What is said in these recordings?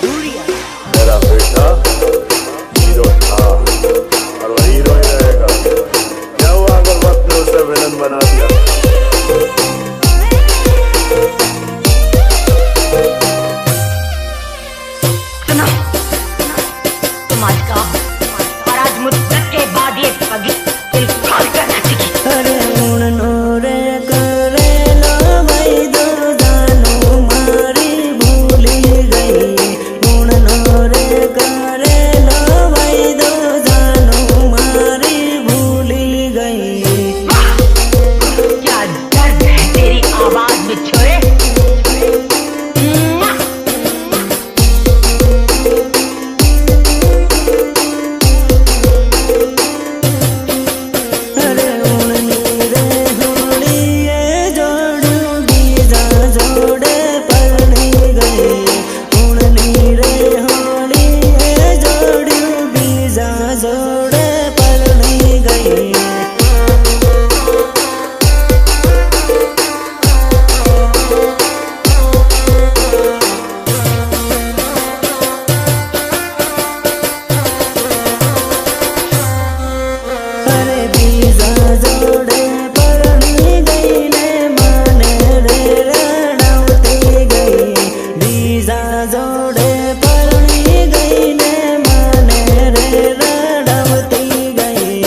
मेरा बेटा हीरो था और वो हीरो ही रहेगा। क्या हुआ अगर वक्त ने उसे विलन बना दिया? सुनो, तुम आज का और आज मुद्दत के बाद ये पगी दिल खोल कर नाचेगी। अरे उड़नो रे करे लो भाई दो जानो मारी भूली गई। उड़नो रे करे लो भाई दो जानो मारी भूली गई। क्या दर्द है तेरी आवाज में छोरे। अरे उड़नी रे होली ये जोड़ू बीजा जोड़े पड़नी गई। उड़नी रे होली ये जोड़ू बीजा जोड़े पड़नी गई। अरे बीजा जोड़े पड़नी गई ने माने रे रणवती गई। बीजा जोड़े पड़नी गई ने माने रे रणवती गई।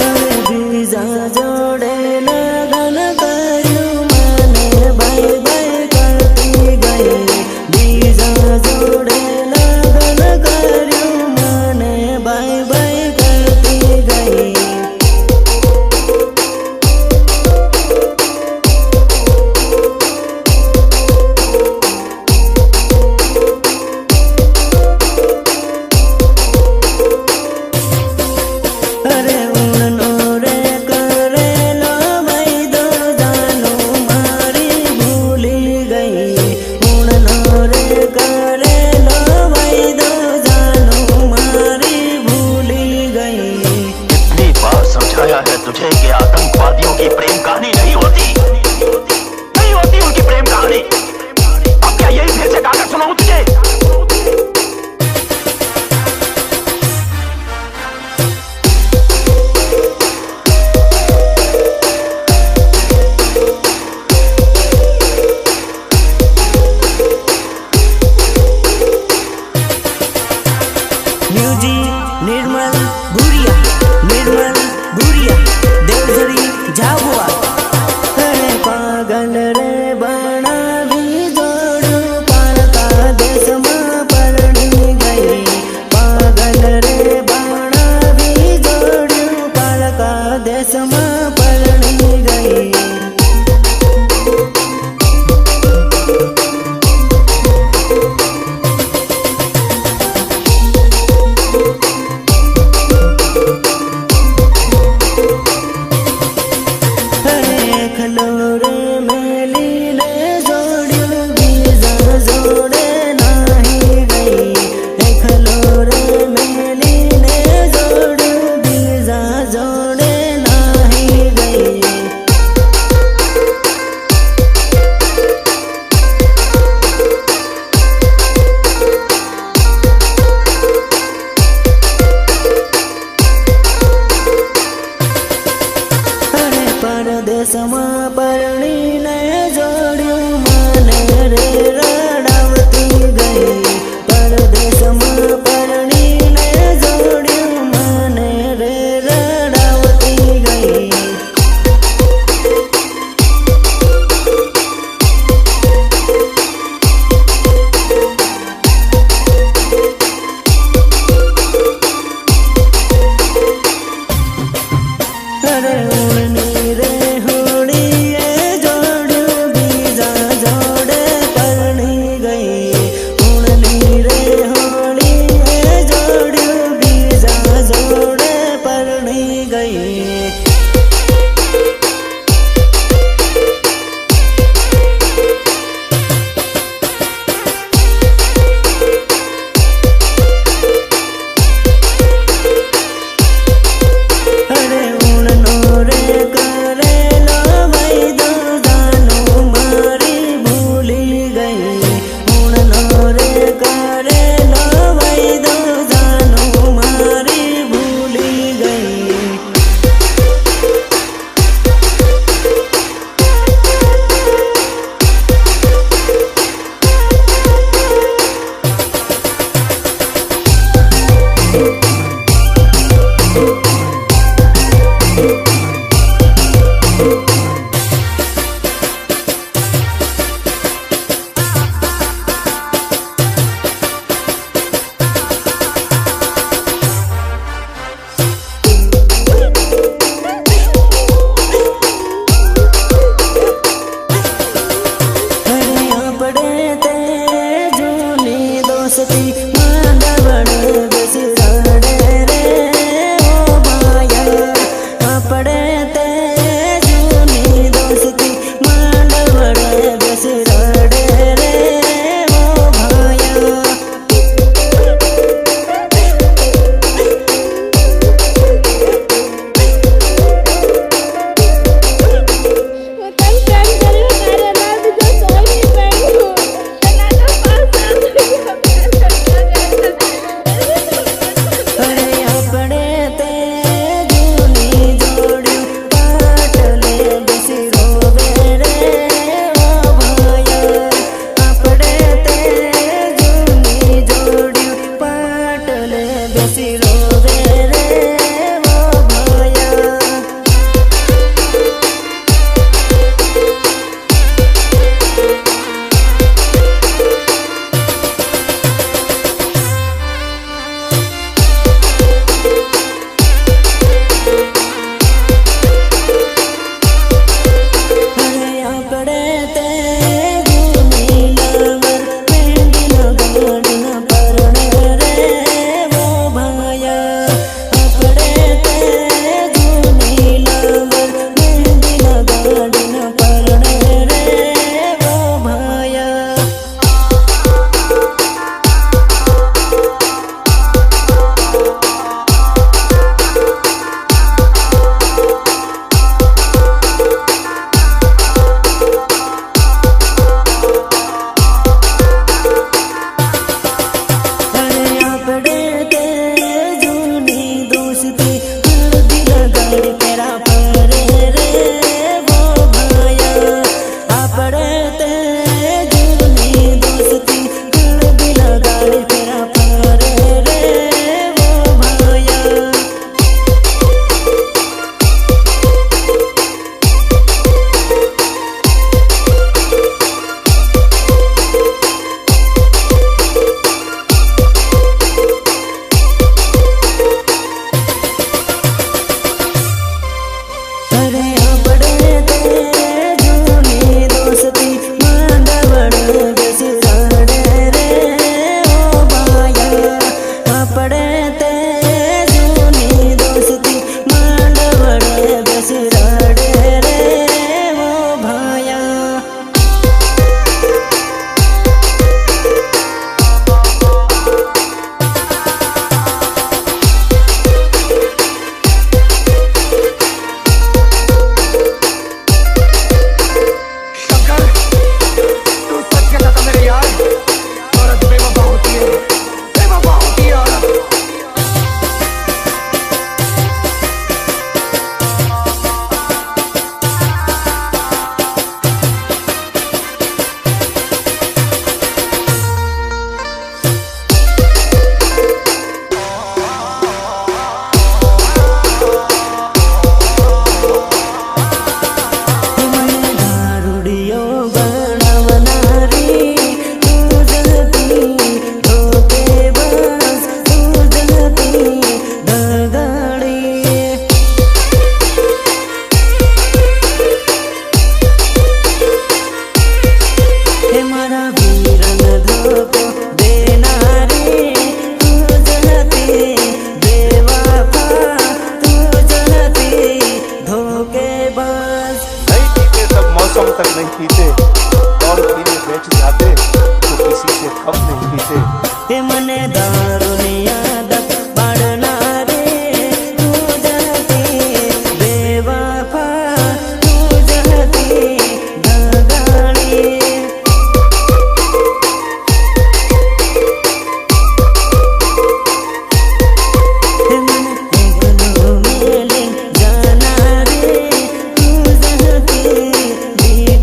अरे बीजा जोड़े लगन करू माने बाय बाय करती गई। बीजा जोड़े लगन करू माने बाय बाय करती गई। अरे उड़नो रे करे लो भाई दो जानो मारी भूली गई। उड़नो रे करे लो भाई दो जानो मारी भूली गई। कितनी बार समझाया है तुझे कि आतंकवादियों की प्रेम कहानी नहीं होती, नहीं होती उनकी प्रेम कहानी। अब क्या यही फिर से गाकर सुनाऊं तुझे? म्यूजिक निर्मल भूरिया, निर्मल भूरिया देवझरी झाबुआ। अरे पागल रे बना भी जोड़ू पालका देश में पड़नी गई। पागल रे बना भी जोड़ू पालका देश में पड़नी गई। अरे खलोरे मेली ने जोड़ू बीजा जोड़े नाही गई। खलोरे मेली ने जोड़ू बीजा जोड़े नाही गई। अरे परदेश में परणी ने जोड़ू माने रे रणवती गई। परदेश में परणी ने जोड़ू माने रे रणवती गई। अरे उड़नी रे होली ये जोड़ू बीजा जोड़े पड़नी गई। उड़नी रे होली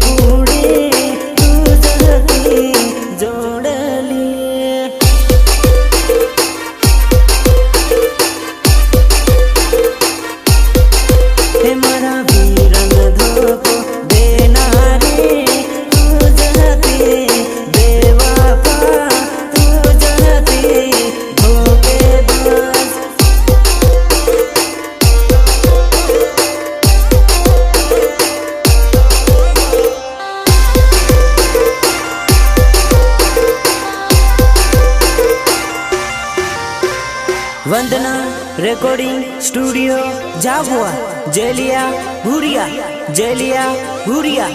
कुड़ी वंदना रिकॉर्डिंग स्टूडियो झाबुआ जेलिया भूरिया जेलिया भूरिया।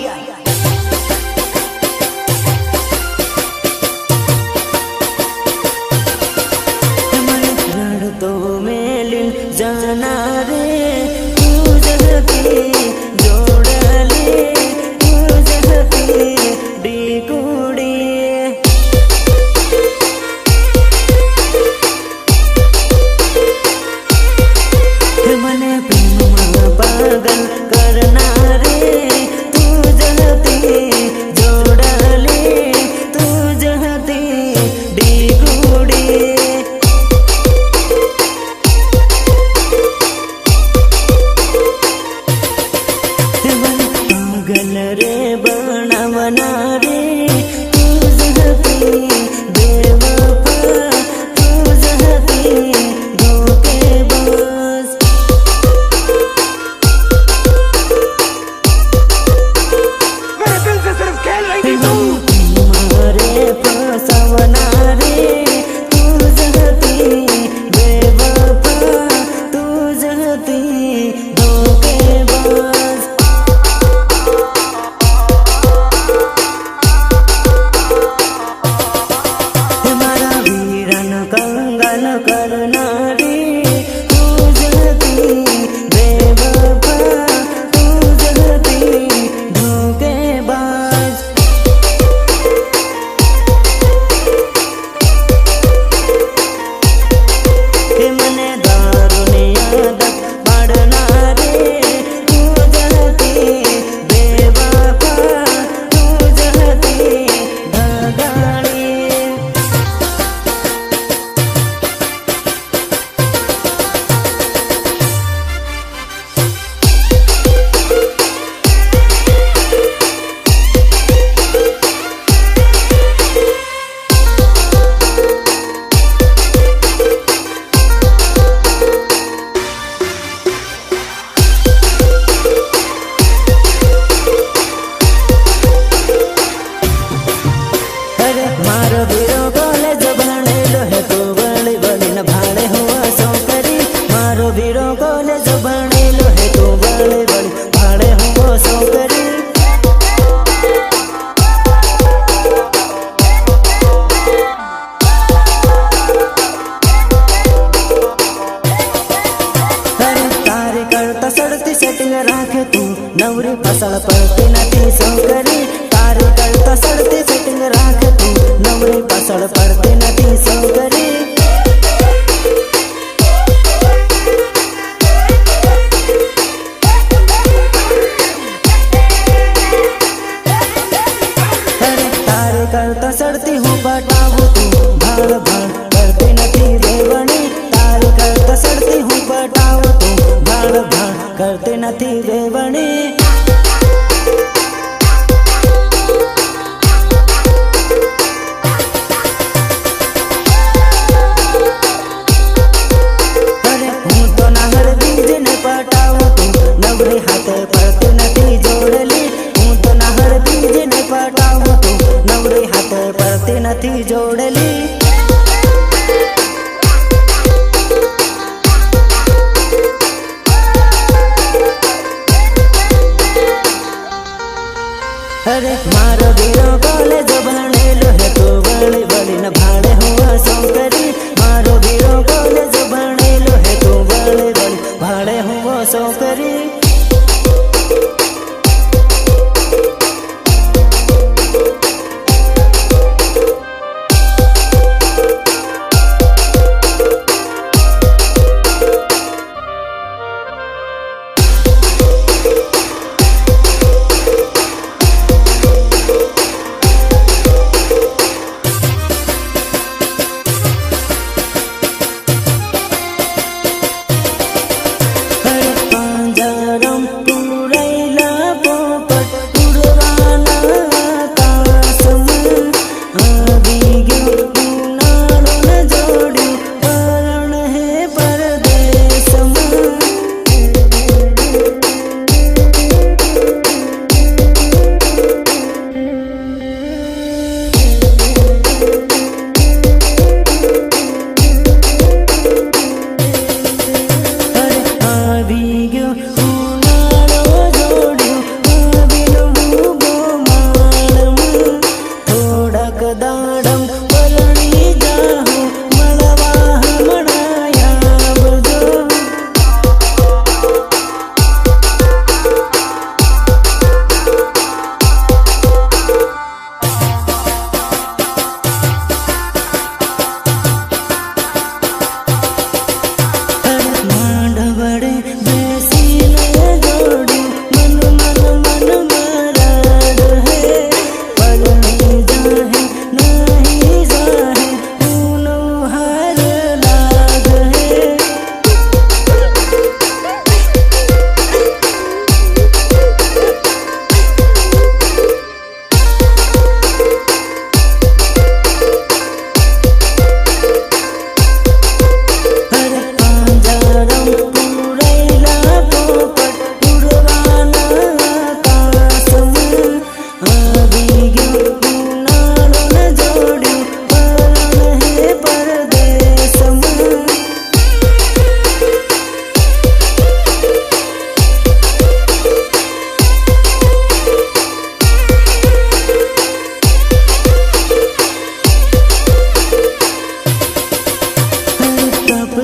तो मेलिन जाना रे तुझती जोड़ले तुझती डिकुड़ी मने प्रेम पागल करना रे तुझती जोड़ले तुझती डिकुड़ी। पागल रे बनावना रे तुझती बेवफा तुझती धोखेबाज। मेरे दिल से सिर्फ खेल रही थी तू। मारे फसावना रे तुझती बेवफा तुझती धोखेबाज। हमारा वीरन कंगन करना रे तुझती बेवफा तुझती धोखेबाज। मने दारुनी आदत पड़ना रे तुझती बेवफा तुझती धगाड़ी। अरे मारो बीरो कॉलेज भणेलो है तो बड़ी बड़ी न भाड़े हुआ सौकरी। मारो बीरो कॉलेज भणेलो है तो बड़ी बड़ी भाड़े हुआ सौकरी। अरे तारे करता सड़ती सेटिंग राखे तू नवरी फसल पड़ती नती सौकरी। तारे करता सड़ती सेटिंग राखे तू नवरी फसल पड़ती नती सौकरी। अरे तारे करता सड़ती हूँ पटाऊ तू भाड़ भाड़ करती नती रेवणी। तारे करता सड़ती हूँ पटाऊ तू भाड़ भाड़ करती नती रेवणी। अरे हूँ तो नाहर बीज ने पटाऊ तू नवरी हाथे पड़ती नती जोड़ली। हूँ तो नाहर बीज ने पटाऊ तू नवरी हाथे पड़ती नती जोड़ली। अरे मारो बीरो कॉलेज भणेलो है तो बड़ी बड़ी न भाड़े हुआ सौकरी। मारो बीरो कॉलेज भणेलो है तो बड़ी बड़ी भाड़े हुआ सौकरी।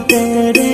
तेरे